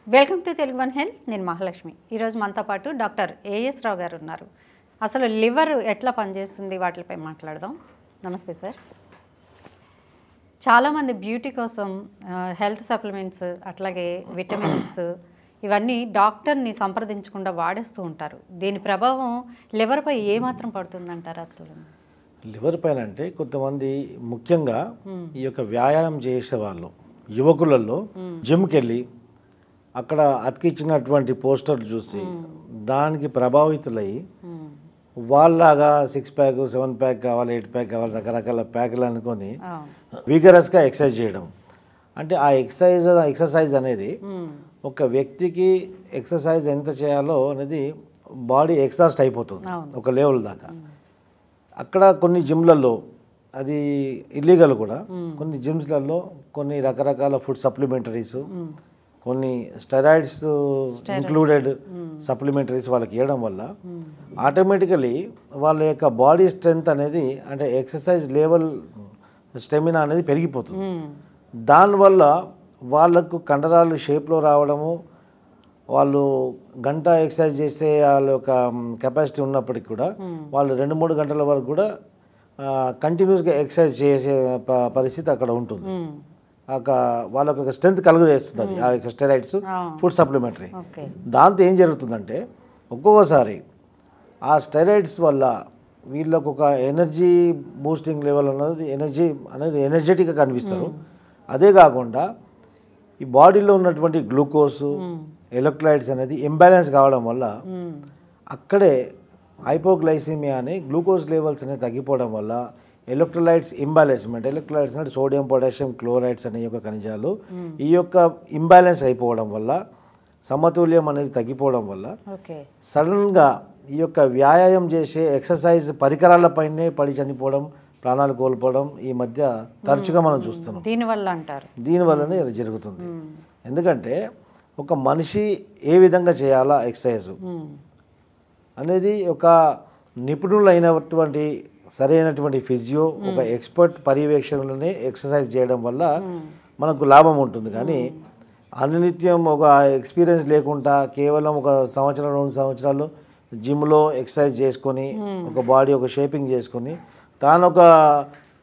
Welcome to Telugu one health. నేను మహాలక్ష్మి. ఈరోజు మనతో పాటు డాక్టర్ ఏఎస్ రావు గారు ఉన్నారు. అసలు లివర్ ఎట్లా పనిచేస్తుంది వాటిపై మాట్లాడదాం. నమస్తే సార్. చాలామంది బ్యూటీ కోసం హెల్త్ సప్లిమెంట్స్ అట్లాగే విటమిన్స్ ఇవన్నీ డాక్టర్ని సంప్రదించకుండా వాడేస్తూ ఉంటారు. దీని ప్రభావం లివర్పై ఏమాత్రం పడుతుందంటారు? అసలు లివర్ పైన అంటే కొంతమంది ముఖ్యంగా ఈ యొక్క వ్యాయామం చేసే వాళ్ళు యువకులలో జిమ్కి వెళ్ళి అక్కడ అతికించినటువంటి పోస్టర్లు చూసి దానికి ప్రభావితులై వాళ్ళలాగా 6 ప్యాక్ 7 ప్యాక్ కావాలి, 8 ప్యాక్ కావాలి, రకరకాల ప్యాకులు అనుకొని విగరస్గా ఎక్సర్సైజ్ చేయడం. అంటే ఆ ఎక్సర్సైజ్ అనేది ఒక వ్యక్తికి ఎక్సర్సైజ్ ఎంత చేయాలో అనేది బాడీ ఎక్సాస్ట్ అయిపోతుంది ఒక లెవెల్ దాకా. అక్కడ కొన్ని జిమ్లలో అది ఇల్లీగల్ కూడా. కొన్ని జిమ్స్లలో కొన్ని రకరకాల ఫుడ్ సప్లిమెంటరీస్, కొన్ని స్టెరాయిడ్స్ ఇంక్లూడెడ్ సప్లిమెంటరీస్ వాళ్ళకి ఇవ్వడం వల్ల ఆటోమేటికలీ వాళ్ళ యొక్క బాడీ స్ట్రెంగ్త్ అనేది అంటే ఎక్సర్సైజ్ లెవెల్ స్టెమినా అనేది పెరిగిపోతుంది. దానివల్ల వాళ్ళకు కండరాలు షేప్లో రావడము, వాళ్ళు గంట ఎక్సర్సైజ్ చేసే వాళ్ళ యొక్క కెపాసిటీ ఉన్నప్పటికీ కూడా వాళ్ళు 2-3 గంటల వరకు కూడా కంటిన్యూస్గా ఎక్సర్సైజ్ చేసే పరిస్థితి అక్కడ ఉంటుంది. వాళ్ళకు ఒక స్ట్రెంత్ కలుగజేస్తుంది అది ఆ యొక్క స్టెరాయిడ్స్ ఫుడ్ సప్లిమెంటరీ. దాంతో ఏం జరుగుతుందంటే ఒక్కొక్కసారి ఆ స్టెరాయిడ్స్ వల్ల వీళ్ళకు ఒక ఎనర్జీ బూస్టింగ్ లెవెల్ అనేది ఎనర్జెటిక్గా కనిపిస్తారు. అదే కాకుండా ఈ బాడీలో ఉన్నటువంటి గ్లూకోజ్ ఎలక్ట్రోలైట్స్ అనేది ఇంబ్యాలెన్స్ కావడం వల్ల అక్కడే హైపోగ్లైసిమియా అని గ్లూకోజ్ లెవెల్స్ అనేది తగ్గిపోవడం వల్ల ఎలక్ట్రోలైట్స్ ఇంబ్యాలెన్స్మెంట్, ఎలక్ట్రోలైట్స్ అంటే సోడియం, పొటాషియం, క్లోరైడ్స్ అనే యొక్క ఖనిజాలు ఈ యొక్క ఇంబ్యాలెన్స్ అయిపోవడం వల్ల, సమతుల్యం అనేది తగ్గిపోవడం వల్ల సడన్గా ఈ యొక్క వ్యాయామం చేసే ఎక్సర్సైజ్ పరికరాలపైనే పడి చనిపోవడం, ప్రాణాలు కోల్పోవడం ఈ మధ్య తరచుగా మనం చూస్తున్నాం. దీనివల్లనే ఇది జరుగుతుంది. ఎందుకంటే ఒక మనిషి ఏ విధంగా చేయాలా ఎక్సర్సైజ్ అనేది ఒక నిపుణులైనటువంటి సరైనటువంటి ఫిజియో ఒక ఎక్స్పర్ట్ పర్యవేక్షణలోనే ఎక్సర్సైజ్ చేయడం వల్ల మనకు లాభం ఉంటుంది. కానీ అనునిత్యం ఒక ఎక్స్పీరియన్స్ లేకుండా కేవలం 1 సంవత్సరం 2 సంవత్సరాలు జిమ్లో ఎక్సర్సైజ్ చేసుకొని ఒక బాడీ ఒక షేపింగ్ చేసుకొని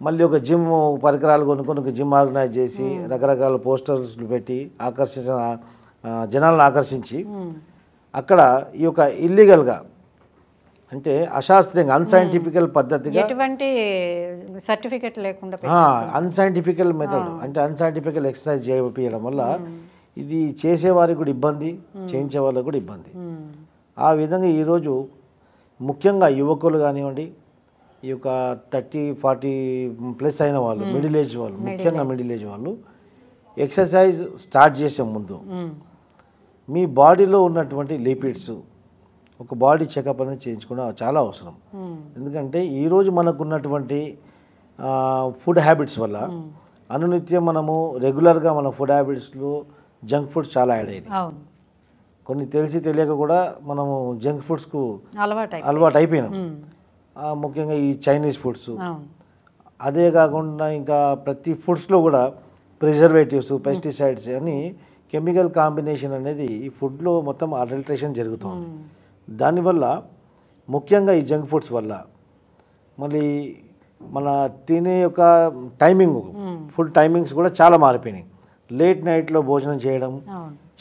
మళ్ళీ ఒక జిమ్ పరికరాలు కొనుక్కొని ఒక జిమ్ ఆర్గనైజ్ చేసి రకరకాల పోస్టర్స్లు పెట్టి జనాలను ఆకర్షించి అక్కడ ఈ యొక్క ఇల్లీగల్గా అంటే అశాస్త్రీయంగా అన్సైంటిఫికల్ పద్ధతిగా ఎటువంటి సర్టిఫికెట్ లేకుండా అన్సైంటిఫికల్ మెథడ్ అంటే అన్సైంటిఫికల్ ఎక్సర్సైజ్ చేయడం వల్ల ఇది చేసేవారికి కూడా ఇబ్బంది, చేయించే వాళ్ళకి కూడా ఇబ్బంది. ఆ విధంగా ఈరోజు ముఖ్యంగా యువకులు కానివ్వండి, ఈ యొక్క 30-40+ అయిన వాళ్ళు, మిడిల్ ఏజ్ వాళ్ళు, ముఖ్యంగా మిడిల్ ఏజ్ వాళ్ళు ఎక్సర్సైజ్ స్టార్ట్ చేసే ముందు మీ బాడీలో ఉన్నటువంటి లిపిడ్స్ ఒక బాడీ చెకప్ అనేది చేయించుకోవడం చాలా అవసరం. ఎందుకంటే ఈరోజు మనకు ఉన్నటువంటి ఫుడ్ హ్యాబిట్స్ వల్ల అనునిత్యం మనము రెగ్యులర్గా మన ఫుడ్ హ్యాబిట్స్లో జంక్ ఫుడ్స్ చాలా యాడ్ అయ్యాయి. కొన్ని తెలియక కూడా మనము జంక్ ఫుడ్స్కు అలవాటు అయిపోయినాం. ముఖ్యంగా ఈ చైనీస్ ఫుడ్స్, అదే కాకుండా ఇంకా ప్రతి ఫుడ్స్లో కూడా ప్రిజర్వేటివ్స్, పెస్టిసైడ్స్ అని కెమికల్ కాంబినేషన్ అనేది ఈ ఫుడ్లో మొత్తం అడల్ట్రేషన్ జరుగుతుంది. దానివల్ల ముఖ్యంగా ఈ జంక్ ఫుడ్స్ వల్ల మళ్ళీ మన తినే యొక్క టైమింగ్, ఫుడ్ టైమింగ్స్ కూడా చాలా మారిపోయినాయి. లేట్ నైట్లో భోజనం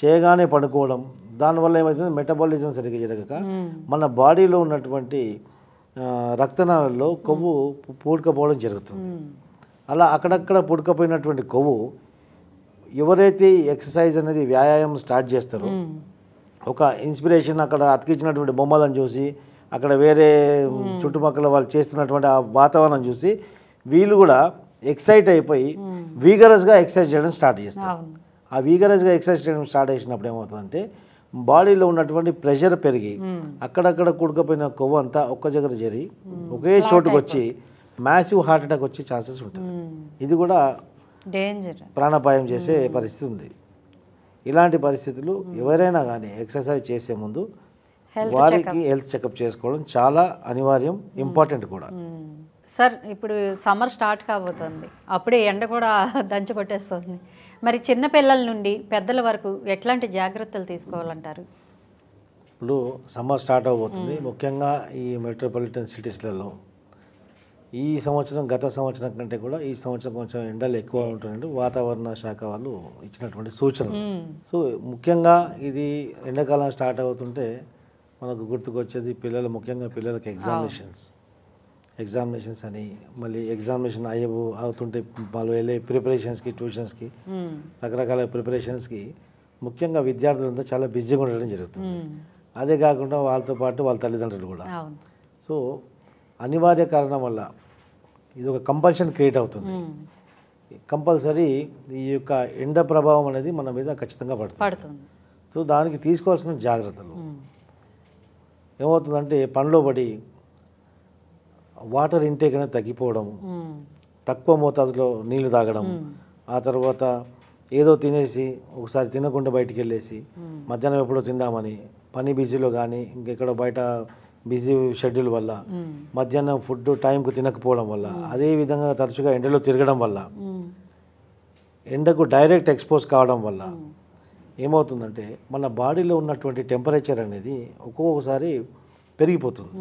చేయగానే పడుకోవడం, దానివల్ల ఏమవుతుంది మెటబాలిజం సరిగ్గా జరగక మన బాడీలో ఉన్నటువంటి రక్తనాళాల్లో కొవ్వు పూడకపోవడం జరుగుతుంది. అలా అక్కడక్కడ పూడకపోయినటువంటి కొవ్వు ఎవరైతే ఎక్సర్సైజ్ అనేది వ్యాయామం స్టార్ట్ చేస్తారో ఒక ఇన్స్పిరేషన్ అక్కడ అతికించినటువంటి బొమ్మలను చూసి అక్కడ వేరే చుట్టుపక్కల వాళ్ళు చేస్తున్నటువంటి ఆ వాతావరణం చూసి వీళ్ళు కూడా ఎక్సైట్ అయిపోయి వీగరస్గా ఎక్సర్సైజ్ చేయడం స్టార్ట్ చేస్తారు. ఆ వీగరస్గా ఎక్సర్సైజ్ చేయడం స్టార్ట్ చేసినప్పుడు ఏమవుతుందంటే బాడీలో ఉన్నటువంటి ప్రెషర్ పెరిగి అక్కడక్కడ కూడుకపోయిన కొవ్వు అంతా ఒక్క దగ్గర చేరి ఒకే చోటుకు వచ్చి మ్యాసివ్ హార్ట్ అటాక్ వచ్చే ఛాన్సెస్ ఉంటుంది. ఇది కూడా ప్రాణాపాయం చేసే పరిస్థితి ఉంది. ఇలాంటి పరిస్థితులు ఎవరైనా కానీ ఎక్సర్సైజ్ చేసే ముందు వారికి హెల్త్ చెకప్ చేసుకోవడం చాలా అనివార్యం, ఇంపార్టెంట్ కూడా. సార్ ఇప్పుడు సమ్మర్ స్టార్ట్ కాబోతుంది, అప్పుడే ఎండ కూడా దంచి కొట్టేస్తుంది. మరి చిన్న పిల్లల నుండి పెద్దల వరకు ఎట్లాంటి జాగ్రత్తలు తీసుకోవాలంటారు? ఇప్పుడు సమ్మర్ స్టార్ట్ అవబోతుంది. ముఖ్యంగా ఈ మెట్రోపాలిటన్ సిటీస్లలో ఈ సంవత్సరం గత సంవత్సరం కంటే కూడా ఈ సంవత్సరం కొంచెం ఎండలు ఎక్కువ ఉంటుందంటే వాతావరణ శాఖ వాళ్ళు ఇచ్చినటువంటి సూచన. సో ముఖ్యంగా ఇది ఎండాకాలం స్టార్ట్ అవుతుంటే మనకు గుర్తుకొచ్చేది పిల్లలు, ముఖ్యంగా పిల్లలకి ఎగ్జామినేషన్స్ అని, మళ్ళీ ఎగ్జామినేషన్ అవుతుంటే వాళ్ళు వెళ్ళే ప్రిపరేషన్స్కి, ట్యూషన్స్కి, రకరకాల ప్రిపరేషన్స్కి ముఖ్యంగా విద్యార్థులంతా చాలా బిజీగా ఉండడం జరుగుతుంది. అదే కాకుండా వాళ్ళతో పాటు వాళ్ళ తల్లిదండ్రులు కూడా. సో అనివార్య కారణం వల్ల ఇది ఒక కంపల్షన్ క్రియేట్ అవుతుంది. కంపల్సరీ ఈ యొక్క ఎండ ప్రభావం అనేది మన మీద ఖచ్చితంగా పడుతుంది. సో దానికి తీసుకోవాల్సిన జాగ్రత్తలు ఏమవుతుందంటే పనిలో పడి వాటర్ ఇంటేక్ అనేది తగ్గిపోవడం, తక్కువ మోతాదులో నీళ్లు తాగడం, ఆ తర్వాత ఏదో తినేసి ఒకసారి తినకుండా బయటికి వెళ్ళేసి మధ్యాహ్నం ఎప్పుడో తిందామని పని బిజీలో కానీ ఇంకెక్కడ బయట బిజీ షెడ్యూల్ వల్ల మధ్యాహ్నం ఫుడ్ టైంకు తినకపోవడం వల్ల, అదేవిధంగా తరచుగా ఎండలో తిరగడం వల్ల, ఎండకు డైరెక్ట్ ఎక్స్పోజ్ కావడం వల్ల ఏమవుతుందంటే మన బాడీలో ఉన్నటువంటి టెంపరేచర్ అనేది ఒక్కొక్కసారి పెరిగిపోతుంది.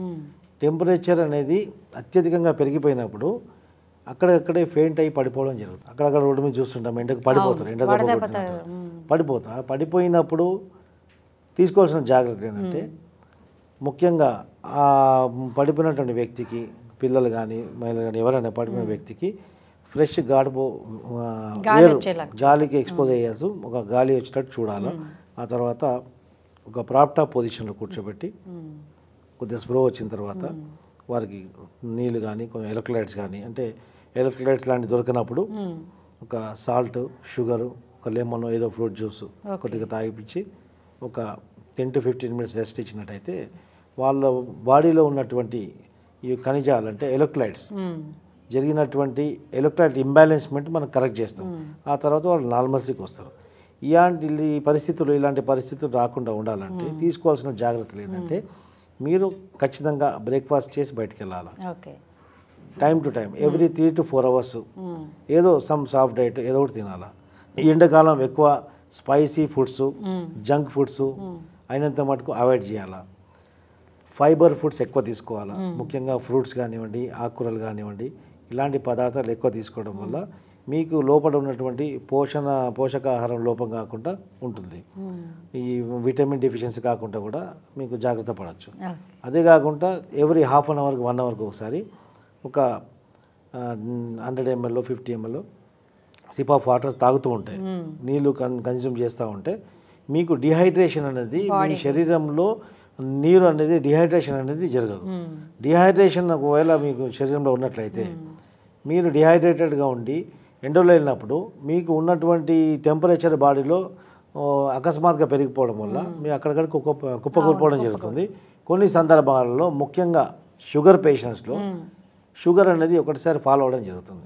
టెంపరేచర్ అనేది అత్యధికంగా పెరిగిపోయినప్పుడు అక్కడక్కడే ఫెయింట్ అయ్యి పడిపోవడం జరుగుతుంది. అక్కడక్కడ రోడ్డు మీద చూస్తుంటాం, ఎండకు పడిపోతారు, ఎండ పడిపోతారు. పడిపోయినప్పుడు తీసుకోవాల్సిన జాగ్రత్త ఏంటంటే ముఖ్యంగా ఆ పడిపోయినటువంటి వ్యక్తికి, పిల్లలు కానీ మహిళలు కానీ ఎవరైనా పడిపోయిన వ్యక్తికి ఫ్రెష్ గాలికి ఎక్స్పోజ్ అయ్యేసి ఒక గాలి వచ్చేటట్టు చూడాలి. ఆ తర్వాత ఒక ప్రాప్టాప్ పొజిషన్లో కూర్చోబెట్టి కొద్దిగా స్ప్రో వచ్చిన తర్వాత వారికి నీళ్ళు కానీ కొన్ని ఎలక్ట్రోలైట్స్ కానీ, అంటే ఎలక్ట్రోలైట్స్ లాంటివి దొరికినప్పుడు ఒక సాల్ట్, షుగరు, ఒక లెమన్, ఏదో ఫ్రూట్ జ్యూస్ కొద్దిగా తాగిపించి ఒక 10 to 15 minutes రెస్ట్ ఇచ్చినట్టయితే వాళ్ళ బాడీలో ఉన్నటువంటి ఈ ఖనిజాలు అంటే ఎలక్ట్రోలైట్స్ జరిగినటువంటి ఎలక్ట్రోలైట్ ఇంబ్యాలెన్స్మెంట్ మనం కరెక్ట్ చేస్తాం. ఆ తర్వాత వాళ్ళు నార్మల్సీకి వస్తారు. ఇలాంటి పరిస్థితులు రాకుండా ఉండాలంటే తీసుకోవాల్సిన జాగ్రత్తలు ఏంటంటే మీరు ఖచ్చితంగా బ్రేక్ఫాస్ట్ చేసి బయటికి వెళ్ళాలి. Time to time, every 3 to 4 hours ఏదో సమ్ సాఫ్ట్ డైట్ ఏదో ఒకటి తినాలా. ఈ ఎండాకాలం ఎక్కువ స్పైసీ ఫుడ్స్, జంక్ ఫుడ్స్ అయినంత మటుకు అవాయిడ్ చేయాలా. ఫైబర్ ఫుడ్స్ ఎక్కువ తీసుకోవాలా. ముఖ్యంగా ఫ్రూట్స్ కానివ్వండి, ఆకుకూరలు కానివ్వండి, ఇలాంటి పదార్థాలు ఎక్కువ తీసుకోవడం వల్ల మీకు లోపల ఉన్నటువంటి పోషకాహారం లోపం కాకుండా ఉంటుంది. ఈ విటమిన్ డెఫిషియన్సీ కాకుండా కూడా మీకు జాగ్రత్త పడవచ్చు. అదే కాకుండా ఎవ్రీ హాఫ్ అన్ అవర్కి 1 hourకి ఒకసారి ఒక 100 ml 50 ml SIP of water తాగుతూ ఉంటాయి, నీళ్ళు కన్జ్యూమ్ చేస్తూ ఉంటే మీకు డిహైడ్రేషన్ అనేది మీ శరీరంలో నీరు అనేది డిహైడ్రేషన్ అనేది జరగదు. డిహైడ్రేషన్ ఒకవేళ మీకు శరీరంలో ఉన్నట్లయితే మీరు డిహైడ్రేటెడ్గా ఉండి ఎండలో వెళ్ళినప్పుడు మీకు ఉన్నటువంటి టెంపరేచర్ బాడీలో అకస్మాత్తుగా పెరిగిపోవడం వల్ల మీరు అక్కడిక్కడ కుప్పకూలిపోవడం జరుగుతుంది. కొన్ని సందర్భాలలో ముఖ్యంగా షుగర్ పేషెంట్స్లో షుగర్ అనేది ఒకటిసారి ఫాలో అవడం జరుగుతుంది,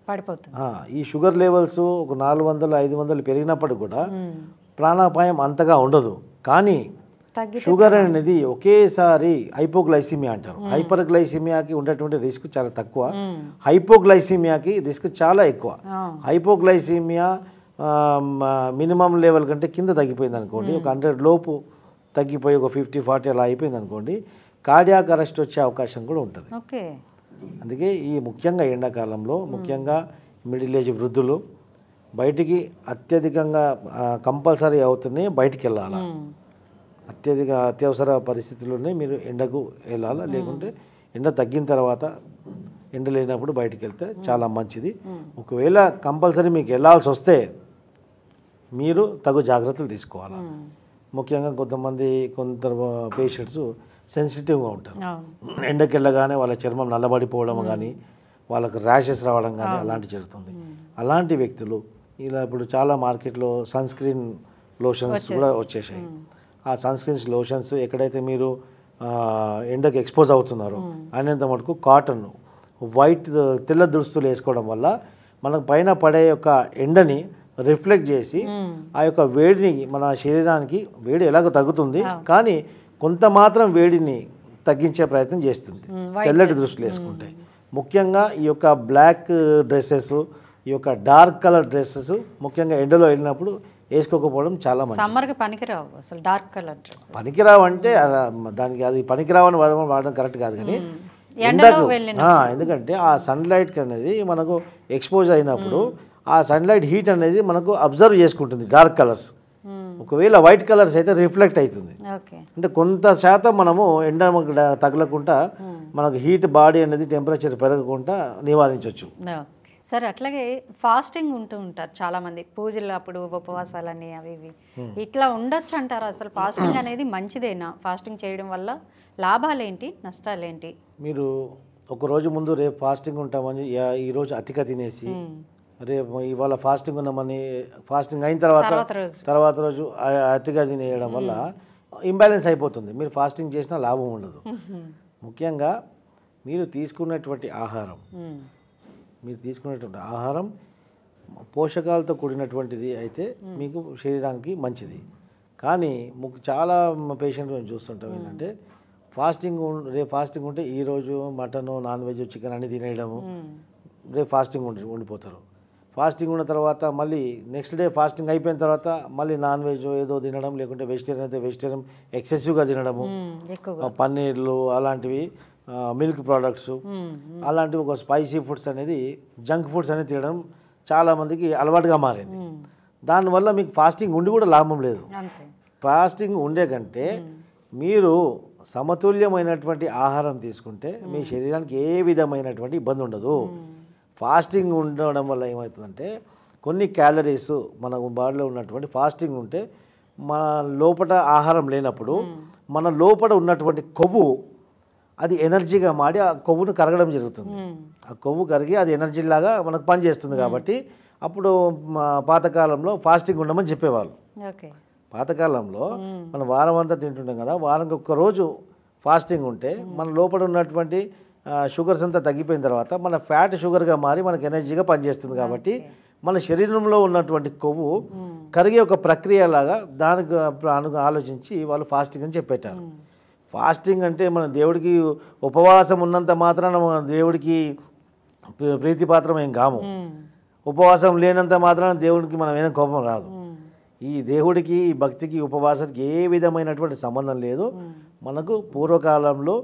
పడిపోతుంది. ఈ షుగర్ లెవెల్స్ ఒక 400-500 పెరిగినప్పటికి కూడా ప్రాణాపాయం అంతగా ఉండదు. కానీ షుగర్ అనేది ఒకేసారి హైపోగ్లైసిమియా అంటారు. హైపర్గ్లైసిమియాకి ఉండేటువంటి రిస్క్ చాలా తక్కువ, హైపోగ్లైసిమియాకి రిస్క్ చాలా ఎక్కువ. హైపోగ్లైసిమియా మినిమం లెవెల్ కంటే కింద తగ్గిపోయింది అనుకోండి, ఒక 100 లోపు తగ్గిపోయి ఒక 50-40 అలా అయిపోయింది అనుకోండి, కార్డియాక్ అరెస్ట్ వచ్చే అవకాశం కూడా ఉంటుంది. అందుకే ఈ ముఖ్యంగా ఎండాకాలంలో ముఖ్యంగా మిడిల్ ఏజ్ వృద్ధులు అత్యధికంగా కంపల్సరీ అవుతున్నాయి, బయటికి వెళ్ళాలి. అత్యవసర పరిస్థితుల్లోనే మీరు ఎండకు వెళ్ళాలా. లేకుంటే ఎండ తగ్గిన తర్వాత ఎండ లేనప్పుడు బయటికి వెళ్తే చాలా మంచిది. ఒకవేళ కంపల్సరీ మీకు వెళ్ళాల్సి వస్తే మీరు తగు జాగ్రత్తలు తీసుకోవాలి. ముఖ్యంగా కొందరు పేషెంట్స్ సెన్సిటివ్గా ఉంటారు. ఎండకి వెళ్ళగానే వాళ్ళ చర్మం నల్లబడిపోవడం కానీ, వాళ్ళకు ర్యాషెస్ రావడం కానీ అలాంటివి జరుగుతుంది. అలాంటి వ్యక్తులు ఇలా ఇప్పుడు చాలా మార్కెట్లో సన్ స్క్రీన్ లోషన్స్ కూడా వచ్చేసాయి. ఆ సన్ స్క్రీన్స్ లోషన్స్ ఎక్కడైతే మీరు ఎండకు ఎక్స్పోజ్ అవుతున్నారో అయినంత మటుకు కాటన్, వైట్, తెల్ల దుస్తులు వేసుకోవడం వల్ల మనకు పైన పడే యొక్క ఎండని రిఫ్లెక్ట్ చేసి ఆ యొక్క వేడిని మన శరీరానికి వేడి ఎలాగో తగ్గుతుంది, కానీ కొంత మాత్రం వేడిని తగ్గించే ప్రయత్నం చేస్తుంది తెల్లటి దుస్తులు వేసుకుంటే. ముఖ్యంగా ఈ యొక్క బ్లాక్ డ్రెస్సెస్, ఈ యొక్క డార్క్ కలర్ డ్రెస్సెస్ ముఖ్యంగా ఎండలో వెళ్ళినప్పుడు వేసుకోకపోవడం చాలా మంచిది. సమ్మర్కి పనికిరావు అసలు డార్క్ కలర్ డ్రెస్. పనికిరావు అంటే దానికి అది పనికిరావని వాడడం కరెక్ట్ కాదు, కానీ ఎందుకంటే ఆ సన్లైట్ అనేది మనకు ఎక్స్పోజ్ అయినప్పుడు ఆ సన్లైట్ హీట్ అనేది మనకు అబ్జర్వ్ చేసుకుంటుంది డార్క్ కలర్స్. ఒకవేళ వైట్ కలర్స్ అయితే రిఫ్లెక్ట్ అవుతుంది. అంటే కొంత శాతం మనము ఎండ తగలకుండా మనకు హీట్ బాడీ అనేది టెంపరేచర్ పెరగకుండా నివారించవచ్చు. సరే, అట్లాగే ఫాస్టింగ్ ఉంటూ ఉంటారు చాలామంది పూజలు అప్పుడు, ఉపవాసాలని అవి ఇవి ఇట్లా ఉండొచ్చు అంటారు. అసలు ఫాస్టింగ్ అనేది మంచిదేనా? ఫాస్టింగ్ చేయడం వల్ల లాభాలేంటి, నష్టాలేంటి? మీరు ఒక రోజు ముందు రేపు ఫాస్టింగ్ ఉంటామని ఈరోజు అతిగా తినేసి రేపు ఇవాళ ఫాస్టింగ్ ఉన్నామని ఫాస్టింగ్ అయిన తర్వాత రోజు అతిగా తినేయడం వల్ల ఇంబ్యాలెన్స్ అయిపోతుంది. మీరు ఫాస్టింగ్ చేసినా లాభం ఉండదు. ముఖ్యంగా మీరు తీసుకున్నటువంటి ఆహారం పోషకాలతో కూడినటువంటిది అయితే మీకు శరీరానికి మంచిది. కానీ చాలా పేషెంట్ మేము చూస్తుంటాం ఏంటంటే రేపు ఫాస్టింగ్ ఉంటే ఈరోజు మటన్, నాన్ వెజ్, చికెన్ అన్ని తినేయడము, రేపు ఫాస్టింగ్ ఉండిపోతారు. ఫాస్టింగ్ ఉన్న తర్వాత మళ్ళీ నెక్స్ట్ డే ఫాస్టింగ్ అయిపోయిన తర్వాత మళ్ళీ నాన్ వెజ్ ఏదో తినడం, లేకుంటే వెజిటేరియన్ అయితే వెజిటేరియన్ ఎక్సెసివ్గా తినడము, పన్నీర్లు అలాంటివి, మిల్క్ ప్రోడక్ట్స్ అలాంటివి, ఒక స్పైసీ ఫుడ్స్ అనేది, జంక్ ఫుడ్స్ అనేది తినడం చాలామందికి అలవాటుగా మారింది. దానివల్ల మీకు ఫాస్టింగ్ ఉండి కూడా లాభం లేదు. ఫాస్టింగ్ ఉండే కంటే మీరు సమతుల్యమైనటువంటి ఆహారం తీసుకుంటే మీ శరీరానికి ఏ విధమైనటువంటి ఇబ్బంది ఉండదు. ఫాస్టింగ్ ఉండడం వల్ల ఏమవుతుందంటే కొన్ని క్యాలరీస్ మన బాడీలో ఉన్నటువంటి ఫాస్టింగ్ ఉంటే మన లోపల ఆహారం లేనప్పుడు మన లోపల ఉన్నటువంటి కొవ్వు అది ఎనర్జీగా మారి ఆ కొవ్వును కరగడం జరుగుతుంది. ఆ కొవ్వు కరిగి అది ఎనర్జీ లాగా మనకు పనిచేస్తుంది. కాబట్టి అప్పుడు పాతకాలంలో ఫాస్టింగ్ ఉండమని చెప్పేవాళ్ళు. పాతకాలంలో మనం వారం అంతా తింటుంటాం కదా, వారానికి ఒక్కరోజు ఫాస్టింగ్ ఉంటే మన లోపల ఉన్నటువంటి షుగర్స్ అంతా తగ్గిపోయిన తర్వాత మన ఫ్యాట్ షుగర్గా మారి మనకు ఎనర్జీగా పనిచేస్తుంది. కాబట్టి మన శరీరంలో ఉన్నటువంటి కొవ్వు కరిగే ఒక ప్రక్రియ లాగా దానికి ఆలోచించి వాళ్ళు ఫాస్టింగ్ అని చెప్పేటారు. ఫాస్టింగ్ అంటే మన దేవుడికి ఉపవాసం ఉన్నంత మాత్రాన మన దేవుడికి ప్రీతిపాత్రం ఏం కాము. ఉపవాసం లేనంత మాత్రాన దేవుడికి మనం ఏదైనా కోపం రాదు. ఈ దేవుడికి, భక్తికి, ఉపవాసానికి ఏ విధమైనటువంటి సంబంధం లేదు. మనకు పూర్వకాలంలో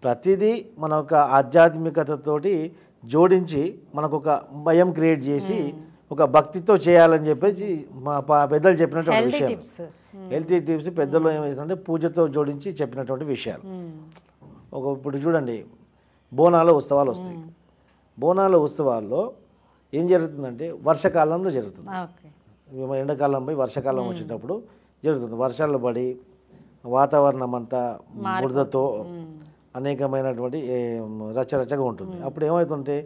ప్రతిదీ మన ఒక ఆధ్యాత్మికతతోటి జోడించి మనకు ఒక భయం క్రియేట్ చేసి ఒక భక్తితో చేయాలని చెప్పేసి మా పెద్దలు చెప్పినటువంటి విషయం. హెల్తీ టిప్స్ పెద్దలు ఏమైందంటే పూజతో జోడించి చెప్పినటువంటి విషయాలు. ఇప్పుడు చూడండి, బోనాల ఉత్సవాలు వస్తాయి. బోనాల ఉత్సవాల్లో ఏం జరుగుతుందంటే వర్షాకాలంలో జరుగుతుంది. ఎండాకాలం పోయి వర్షాకాలం వచ్చేటప్పుడు జరుగుతుంది. వర్షాలు పడి వాతావరణం అంతా బురదతో అనేకమైనటువంటి రచ్చరచ్చగా ఉంటుంది. అప్పుడు ఏమవుతుంటే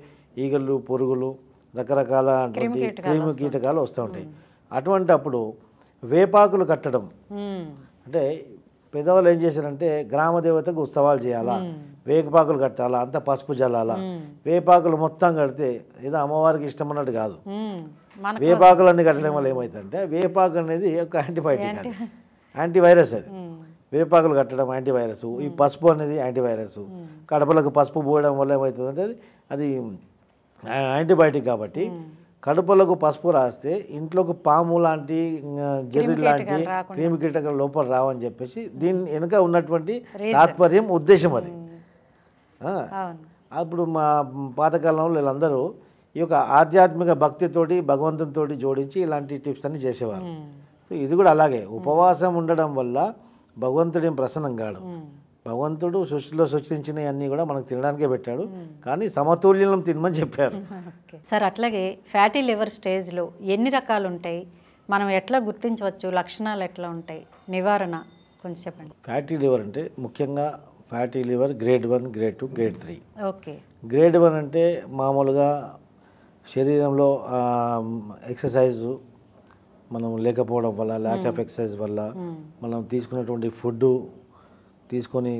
ఈగలు, పురుగులు, రకరకాల క్రిమి కీటకాలు వస్తూ ఉంటాయి. అటువంటి అప్పుడు వేపాకులు కట్టడం, అంటే పెద్దవాళ్ళు ఏం చేశారంటే గ్రామ దేవతకు ఉత్సవాలు చేయాలా, వేపాకులు కట్టాలా, అంత పసుపు జల్లాలా. వేపాకులు మొత్తం కడితే ఏదో అమ్మవారికి ఇష్టం అన్నట్టు కాదు. వేపాకులన్నీ కట్టడం వల్ల ఏమవుతుందంటే వేపాకు అనేది ఒక యాంటీబయాటిక్, యాంటీవైరస్. అది వేపాకులు కట్టడం యాంటీవైరస్, ఈ పసుపు అనేది యాంటీవైరస్. కడపలకు పసుపు పోయడం వల్ల ఏమవుతుందంటే అది యాంటీబయాటిక్. కాబట్టి కడుపులకు పసుపు రాస్తే ఇంట్లోకి పాము లాంటి, జర్రి లాంటి క్రిమి కీటకాలు లోపల రావని చెప్పేసి దీని వెనుక ఉన్నటువంటి తాత్పర్యం, ఉద్దేశం అది. అప్పుడు మా పాతకాలంలో వీళ్ళందరూ ఈ యొక్క ఆధ్యాత్మిక భక్తితోటి, భగవంతునితో జోడించి ఇలాంటి టిప్స్ అన్ని చేసేవారు. ఇది కూడా అలాగే ఉపవాసం ఉండడం వల్ల భగవంతుడు ఏం ప్రసన్నం కాడు. భగవంతుడు సృష్టిలో సృష్టించినవి అన్నీ కూడా మనకు తినడానికే పెట్టాడు, కానీ సమతుల్యం తినమని చెప్పారు. సార్, అట్లాగే ఫ్యాటీ లివర్ స్టేజ్లో ఎన్ని రకాలు ఉంటాయి, మనం ఎట్లా గుర్తించవచ్చు, లక్షణాలు ఎట్లా ఉంటాయి, నివారణ కొంచెం చెప్పండి. ఫ్యాటీ లివర్ అంటే ముఖ్యంగా fatty liver grade 1, grade 2, grade 3. Okay. Grade 1 అంటే మామూలుగా శరీరంలో ఎక్సర్సైజు మనం లేకపోవడం వల్ల, ల్యాక్ ఆఫ్ ఎక్సర్సైజ్ వల్ల, మనం తీసుకున్నటువంటి ఫుడ్ తీసుకొని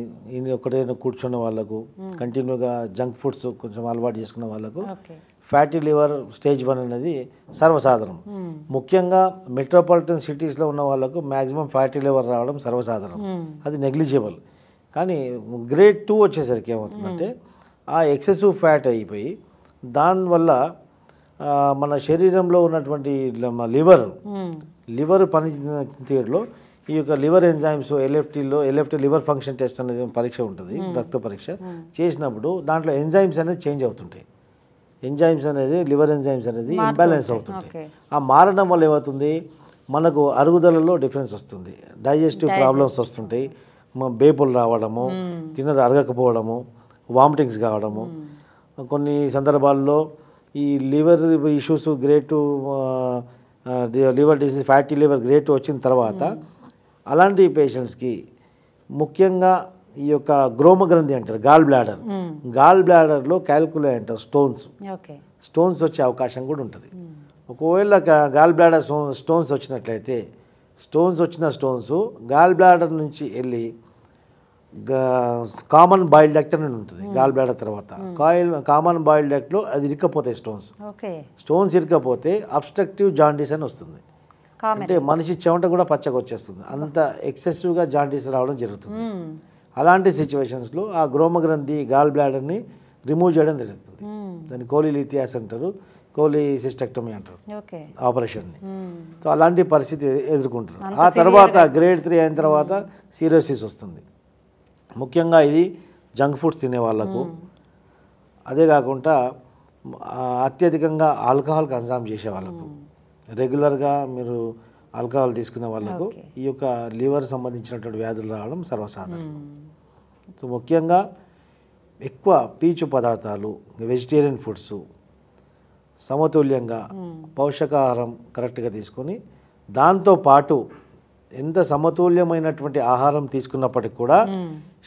ఒక్కటైనా కూర్చున్న వాళ్ళకు, కంటిన్యూగా జంక్ ఫుడ్స్ కొంచెం అలవాటు చేసుకున్న వాళ్ళకు ఫ్యాటీ లివర్ స్టేజ్ 1 అనేది సర్వసాధారణం. ముఖ్యంగా మెట్రోపాలిటన్ సిటీస్లో ఉన్న వాళ్ళకు మ్యాక్సిమం ఫ్యాటీ లివర్ రావడం సర్వసాధారణం, అది నెగ్లిజిబుల్. కానీ గ్రేడ్ 2 వచ్చేసరికి ఏమవుతుందంటే ఆ ఎక్సెసివ్ ఫ్యాట్ అయిపోయి దానివల్ల మన శరీరంలో ఉన్నటువంటి లివర్ పని తీరులో ఈ యొక్క liver enzymes LFT liver function test అనేది పరీక్ష ఉంటుంది, రక్త పరీక్ష చేసినప్పుడు దాంట్లో ఎంజైమ్స్ అనేది చేంజ్ అవుతుంటాయి. లివర్ ఎంజైమ్స్ అనేది ఇంబ్యాలెన్స్ అవుతుంటాయి. ఆ మారడం వల్ల ఏమవుతుంది, మనకు అరుగుదలలో డిఫరెన్స్ వస్తుంది, డైజెస్టివ్ ప్రాబ్లమ్స్ వస్తుంటాయి, బేపులు రావడము, తిన్నది అరగకపోవడము, వామిటింగ్స్ కావడము, కొన్ని సందర్భాల్లో ఈ liver issues liver disease fatty liver grade 2 వచ్చిన తర్వాత అలాంటి పేషెంట్స్కి ముఖ్యంగా ఈ యొక్క గ్రోమగ్రంథి అంటారు, గాల్ బ్లాడర్లో క్యాల్కులే అంటారు, స్టోన్స్ వచ్చే అవకాశం కూడా ఉంటుంది. ఒకవేళ గాల్ బ్లాడర్ స్టోన్స్ వచ్చినట్లయితే స్టోన్స్ గాల్ బ్లాడర్ నుంచి వెళ్ళి కామన్ బాయిల్ డక్ట్ అని ఉంటుంది. గాల్ బ్లాడర్ తర్వాత కామన్ బాయిల్ డక్ట్లో అది ఇరుక్కపోతాయి. స్టోన్స్ ఇరుక్కపోతే అబ్స్ట్రక్టివ్ జాండీస్ అని వస్తుంది. అంటే మనిషి చెమట కూడా పచ్చగా వచ్చేస్తుంది, అంత ఎక్సెసివ్గా జాండీస్ రావడం జరుగుతుంది. అలాంటి సిచ్యువేషన్స్లో ఆ గ్రోమగ్రంథి గాల్ బ్లాడర్ని రిమూవ్ చేయడం జరుగుతుంది. దాన్ని కోలిలిథియాస్ అంటారు, కోలిసిస్టెక్టమీ అంటారు ఆపరేషన్ని. సో అలాంటి పరిస్థితి ఎదుర్కొంటారు. ఆ తర్వాత గ్రేడ్ 3 అయిన తర్వాత సిరోసిస్ వస్తుంది. ముఖ్యంగా ఇది జంక్ ఫుడ్స్ తినే వాళ్ళకు, అదే కాకుండా అత్యధికంగా ఆల్కహాల్ కన్సూమ్ చేసే వాళ్ళకు, రెగ్యులర్గా మీరు ఆల్కహాల్ తీసుకునే వాళ్ళకు ఈ యొక్క లివర్ సంబంధించినటువంటి వ్యాధులు రావడం సర్వసాధారణం. సో ముఖ్యంగా ఎక్కువ పీచు పదార్థాలు, వెజిటేరియన్ ఫుడ్స్, సమతుల్యంగా పౌషకాహారం కరెక్ట్గా తీసుకొని దాంతోపాటు ఎంత సమతుల్యమైనటువంటి ఆహారం తీసుకున్నప్పటికి కూడా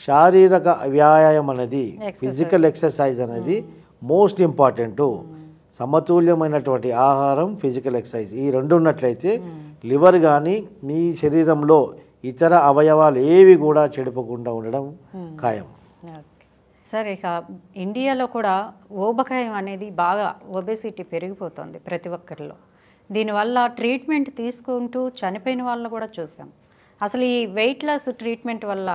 శారీరక వ్యాయామం అనేది, ఫిజికల్ ఎక్సర్సైజ్ అనేది మోస్ట్ ఇంపార్టెంట్. సమతుల్యమైనటువంటి ఆహారం, ఫిజికల్ ఎక్సర్సైజ్ ఈ రెండు ఉన్నట్లయితే లివర్ కానీ మీ శరీరంలో ఇతర అవయవాలు ఏవి కూడా చెడిపోకుండా ఉండడం ఖాయం. సార్, ఇక ఇండియాలో కూడా ఊబకాయం అనేది బాగా ఒబేసిటీ పెరిగిపోతుంది ప్రతి ఒక్కరిలో. దీనివల్ల ట్రీట్మెంట్ తీసుకుంటూ చనిపోయిన వాళ్ళని కూడా చూసాం. అసలు ఈ వెయిట్ లాస్ ట్రీట్మెంట్ వల్ల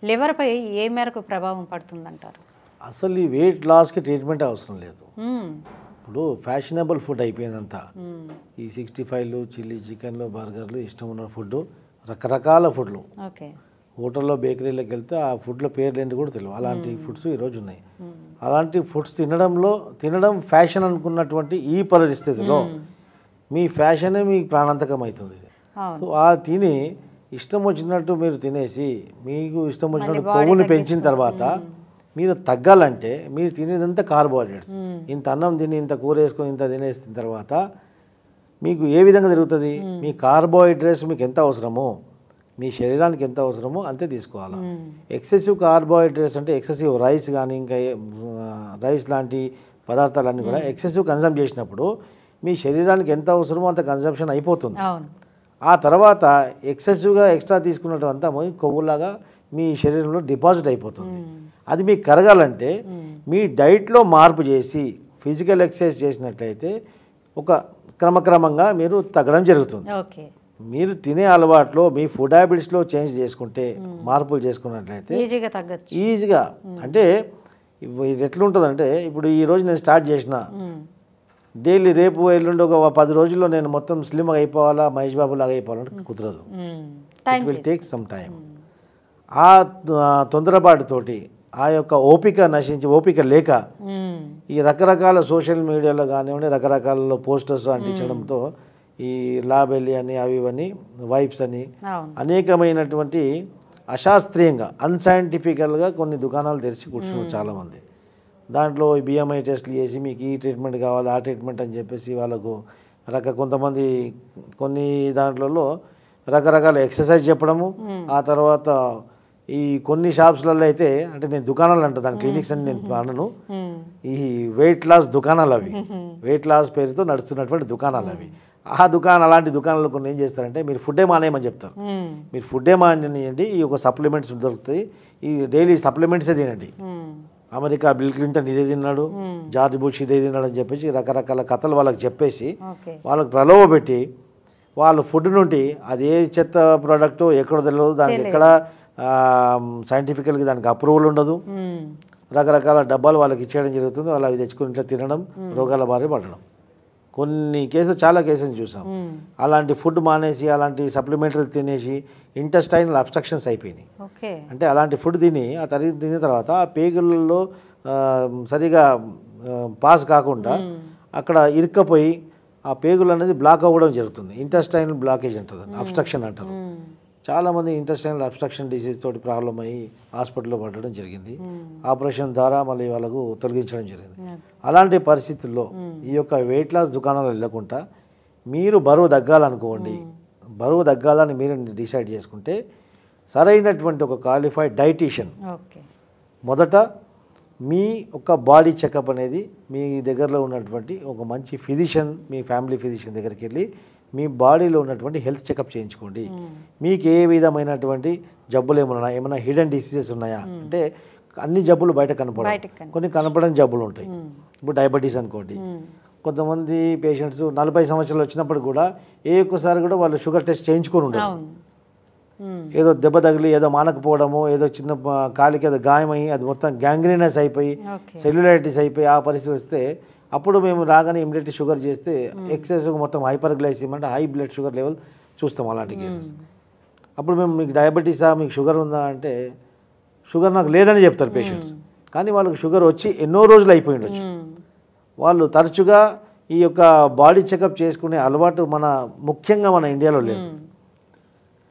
లివర్పై ఏ మేరకు ప్రభావం పడుతుందంటారు? అసలు ఈ వెయిట్ లాస్కి ట్రీట్మెంట్ అవసరం లేదు. ఇప్పుడు ఫ్యాషనబుల్ ఫుడ్ అయిపోయిందంతా. ఈ 65లు, చిల్లీ చికెన్లు, బర్గర్లు, ఇష్టం ఉన్న ఫుడ్, రకరకాల ఫుడ్లు. హోటల్లో బేకరీలోకి వెళ్తే ఆ ఫుడ్లో పేర్లు ఏంటి కూడా తెలియదు. అలాంటి ఫుడ్స్ ఈరోజు ఉన్నాయి. అలాంటి ఫుడ్స్ తినడం ఫ్యాషన్ అనుకున్నటువంటి ఈ పరిస్థితిలో మీ ఫ్యాషనే మీకు ప్రాణాంతకం అవుతుంది. సో ఆ తిని ఇష్టం వచ్చినట్టు మీరు తినేసి మీకు ఇష్టం వచ్చినట్టు కొవ్వుని పెంచిన తర్వాత మీరు తగ్గాలంటే మీరు తినేదంతా కార్బోహైడ్రేట్స్. ఇంత అన్నం తిని, ఇంత కూర వేసుకొని, ఇంత తినేసిన తర్వాత మీకు ఏ విధంగా జరుగుతుంది? మీ కార్బోహైడ్రేట్స్ మీకు ఎంత అవసరమో, మీ శరీరానికి ఎంత అవసరమో అంతే తీసుకోవాలి. ఎక్సెసివ్ కార్బోహైడ్రేట్స్ అంటే ఎక్సెసివ్ రైస్ కానీ ఇంకా రైస్ లాంటి పదార్థాలన్నీ కూడా ఎక్సెసివ్ కన్సమ్ చేసినప్పుడు మీ శరీరానికి ఎంత అవసరమో అంత కన్సంప్షన్ అయిపోతుంది. ఆ తర్వాత ఎక్సెసివ్గా ఎక్స్ట్రా తీసుకున్నట్టు కొవ్వులాగా మీ శరీరంలో డిపాజిట్ అయిపోతుంది. అది మీకు కరగాలంటే మీ డైట్లో మార్పు చేసి ఫిజికల్ ఎక్సర్సైజ్ చేసినట్లయితే ఒక క్రమక్రమంగా మీరు తగ్గడం జరుగుతుంది. మీరు తినే అలవాట్లో మీ ఫుడ్ హ్యాబిట్స్లో చేంజ్ చేసుకుంటే, మార్పులు చేసుకున్నట్లయితే ఈజీగా అంటే ఇది ఎట్లుంటుందంటే, ఇప్పుడు ఈరోజు నేను స్టార్ట్ చేసిన డైలీ రేపు ఎల్లుండి ఒక 10 రోజుల్లో నేను మొత్తం స్లిమ్గా అయిపోవాలా, మహేష్ బాబు లాగా అయిపోవాలంటే కుదరదు. It will take some time. ఆ తొందరపాటుతోటి ఆ యొక్క ఓపిక లేక ఈ రకరకాల సోషల్ మీడియాలో కానివ్వండి, రకరకాల పోస్టర్స్ అంటించడంతో ఈ లాబెల్లి అని అవి ఇవన్నీ వైప్స్ అని అనేకమైనటువంటి అశాస్త్రీయంగా అన్సైంటిఫికల్గా కొన్ని దుకాణాలు తెరిచి కూర్చున్నారు చాలామంది. దాంట్లో బిఎంఐ టెస్ట్లు చేసి మీకు ఈ ట్రీట్మెంట్ కావాలి, ఆ ట్రీట్మెంట్ అని చెప్పేసి వాళ్ళకు కొంతమంది కొన్ని దాంట్లో రకరకాల ఎక్సర్సైజ్ చెప్పడము. ఆ తర్వాత ఈ కొన్ని షాప్స్లలో అయితే, అంటే నేను దుకాణాలు అంటాను, దాని క్లినిక్స్ అని నేను అనను, ఈ వెయిట్ లాస్ దుకాణాలు అవి, వెయిట్ లాస్ పేరుతో నడుస్తున్నటువంటి దుకాణాలు అవి. అలాంటి దుకాణాలు కొన్ని ఏం చేస్తారంటే, మీరు ఫుడ్డే మానేయమని చెప్తారు. మీరు ఫుడ్డే మానేయండి, ఈ యొక్క సప్లిమెంట్స్ దొరుకుతాయి, ఈ డైలీ సప్లిమెంట్సే తినండి. అమెరికా బిల్ క్లింటన్ ఇదే తిన్నాడు, జార్జ్ బుష్ ఇదే తిన్నాడు అని చెప్పేసి రకరకాల కథలు వాళ్ళకి చెప్పేసి వాళ్ళకి ప్రలోభ పెట్టి వాళ్ళ ఫుడ్ నుండి అది ఏ చెత్త ప్రోడక్ట్ ఎక్కడో తెలియదు, దానికి ఎక్కడ సైంటిఫికల్గా దానికి అప్రూవల్ ఉండదు, రకరకాల డబ్బాలు వాళ్ళకి ఇచ్చేయడం జరుగుతుంది. వాళ్ళు అవి తెచ్చుకుని ఇంట్లో తినడం, రోగాల బారి పడడం. కొన్ని కేసులు, చాలా కేసులు చూసాం. అలాంటి ఫుడ్ మానేసి అలాంటి సప్లిమెంటరీలు తినేసి ఇంటెస్టైనల్ అబ్స్ట్రక్షన్స్ అయిపోయినాయి. ఓకే. అంటే అలాంటి ఫుడ్ తిని తిన్న తర్వాత ఆ పేగులలో సరిగా పాస్ కాకుండా అక్కడ ఇరుక్కపోయి ఆ పేగులు అనేది బ్లాక్ అవ్వడం జరుగుతుంది. ఇంటెస్టైనల్ బ్లాకేజ్ అంటారు, అబ్స్ట్రక్షన్ అంటారు. చాలామంది ఇంటెస్టైనల్ అబ్స్ట్రక్షన్ డిసీజ్ తోటి ప్రాబ్లం అయ్యి హాస్పిటల్లో పడడం జరిగింది. ఆపరేషన్ ద్వారా మళ్ళీ వాళ్ళకు తొలగించడం జరిగింది. అలాంటి పరిస్థితుల్లో ఈ యొక్క వెయిట్ లాస్ దుకాణాలు వెళ్ళకుండా మీరు బరువు తగ్గాలనుకోండి, బరువు తగ్గాలని మీరు డిసైడ్ చేసుకుంటే సరైనటువంటి ఒక క్వాలిఫైడ్ డైటీషియన్ మొదట మీ ఒక బాడీ చెకప్ అనేది మీ దగ్గరలో ఉన్నటువంటి ఒక మంచి ఫిజిషియన్, మీ ఫ్యామిలీ ఫిజిషియన్ దగ్గరికి వెళ్ళి మీ బాడీలో ఉన్నటువంటి హెల్త్ చెకప్ చేయించుకోండి. మీకు ఏ విధమైనటువంటి జబ్బులు ఏమైనా హిడెన్ డిసీజెస్ ఉన్నాయా అంటే అన్ని జబ్బులు బయట కనపడవు, కొన్ని కనపడని జబ్బులు ఉంటాయి. ఇప్పుడు డయాబెటీస్ అనుకోండి, కొంతమంది పేషెంట్స్ 40 సంవత్సరాలు వచ్చినప్పుడు కూడా ఒక్కసారి కూడా వాళ్ళు షుగర్ టెస్ట్ చేయించుకొని ఉండరు. ఏదో దెబ్బ తగిలి ఏదో మానకపోవడము, ఏదో చిన్న కాలికి ఏదో గాయమయ్యి అది మొత్తం గ్యాంగ్రీనస్ అయిపోయి సెల్యులైటిస్ అయిపోయి ఆ పరిస్థితి వస్తే అప్పుడు మేము రాగానే ఇమ్మీడియట్లీ షుగర్ చేస్తే ఎక్సెస్ మొత్తం హైపర్ గ్లైసిమ్ అంటే హై బ్లడ్ షుగర్ లెవెల్ చూస్తాం అలాంటి కేసెస్. అప్పుడు మేము మీకు డయాబెటీసా, మీకు షుగర్ ఉందా అంటే షుగర్ నాకు లేదని చెప్తారు పేషెంట్స్. కానీ వాళ్ళకి షుగర్ వచ్చి ఎన్నో రోజులు అయిపోయి ఉండొచ్చు. వాళ్ళు తరచుగా ఈ యొక్క బాడీ చెకప్ చేసుకునే అలవాటు ముఖ్యంగా మన ఇండియాలో లేదు.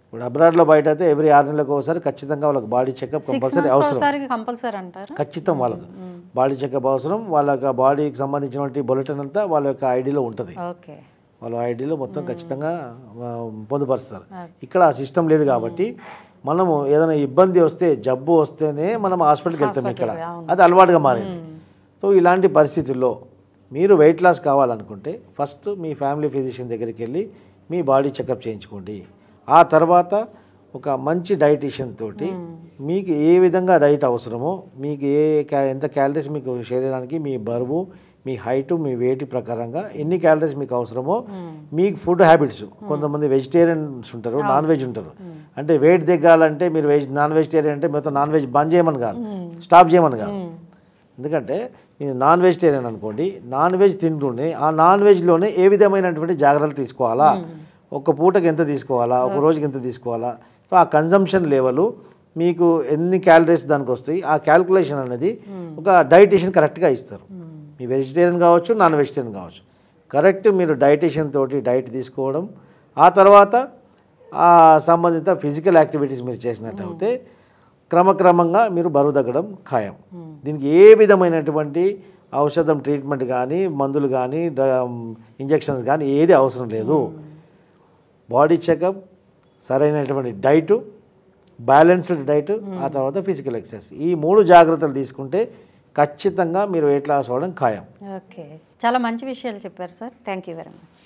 ఇప్పుడు అబ్రాడ్లో బయట అయితే ఎవ్రీ 6 నెలలకు ఒకసారి ఖచ్చితంగా వాళ్ళకి బాడీ చెకప్ కంపల్సరీ అవసరం. ఖచ్చితం వాళ్ళకి బాడీ చెకప్ అవసరం. వాళ్ళ యొక్క బాడీకి సంబంధించినటువంటి బులెటిన్ అంతా వాళ్ళ యొక్క ఐడిలో ఉంటుంది. వాళ్ళ ఐడిలో మొత్తం ఖచ్చితంగా పొందుపరుస్తారు. ఇక్కడ ఆ సిస్టమ్ లేదు కాబట్టి మనము ఏదైనా ఇబ్బంది వస్తే, జబ్బు వస్తేనే మనం హాస్పిటల్కి వెళ్తాం. ఇక్కడ అది అలవాటుగా మారింది. సో ఇలాంటి పరిస్థితుల్లో మీరు వెయిట్ లాస్ కావాలనుకుంటే ఫస్ట్ మీ ఫ్యామిలీ ఫిజిషియన్ దగ్గరికి వెళ్ళి మీ బాడీ చెకప్ చేయించుకోండి. ఆ తర్వాత ఒక మంచి డైటీషియన్ తోటి మీకు ఏ విధంగా డైట్ అవసరమో, మీకు ఎంత క్యాలరీస్ మీకు శరీరానికి, మీ బరువు, మీ హైటు, మీ వెయిట్ ప్రకారంగా ఎన్ని క్యాలరీస్ మీకు అవసరమో, మీకు ఫుడ్ హ్యాబిట్స్, కొంతమంది వెజిటేరియన్స్ ఉంటారు, నాన్ వెజ్ ఉంటారు. అంటే వెయిట్ దిగాలంటే మీరు నాన్ వెజిటేరియన్ అంటే మొత్తం నాన్ వెజ్ బంద్ చేయమని కాదు, స్టాప్ చేయమని కాదు. ఎందుకంటే మీరు నాన్ వెజిటేరియన్ అనుకోండి, నాన్ వెజ్ తింటూనే ఆ నాన్ వెజ్లోనే ఏ విధమైనటువంటి జాగ్రత్తలు తీసుకోవాలా, ఒక పూటకి ఎంత తీసుకోవాలా, ఒక రోజుకి ఎంత తీసుకోవాలా, సో ఆ కన్జంప్షన్ లెవెల్ మీకు ఎన్ని క్యాలరీస్ దానికి వస్తాయి ఆ క్యాల్కులేషన్ అనేది ఒక డైటీషియన్ కరెక్ట్గా ఇస్తారు. మీ వెజిటేరియన్ కావచ్చు, నాన్ వెజిటేరియన్ కావచ్చు, కరెక్ట్ మీరు డైటీషియన్ తోటి డైట్ తీసుకోవడం, ఆ తర్వాత ఆ సంబంధిత ఫిజికల్ యాక్టివిటీస్ మీరు చేసినట్టయితే క్రమక్రమంగా మీరు బరువు తగ్గడం ఖాయం. దీనికి ఏ విధమైనటువంటి ఔషధం, ట్రీట్మెంట్ కానీ, మందులు కానీ, ఇంజెక్షన్స్ కానీ ఏది అవసరం లేదు. బాడీ చెకప్, సరైనటువంటి డైటు, బ్యాలెన్స్డ్ డైట్, ఆ తర్వాత ఫిజికల్ ఎక్సర్సైజ్, ఈ 3 జాగ్రత్తలు తీసుకుంటే ఖచ్చితంగా మీరు వెయిట్ లాస్ అవ్వడం ఖాయం. ఓకే, చాలా మంచి విషయాలు చెప్పారు sir. Thank you very much.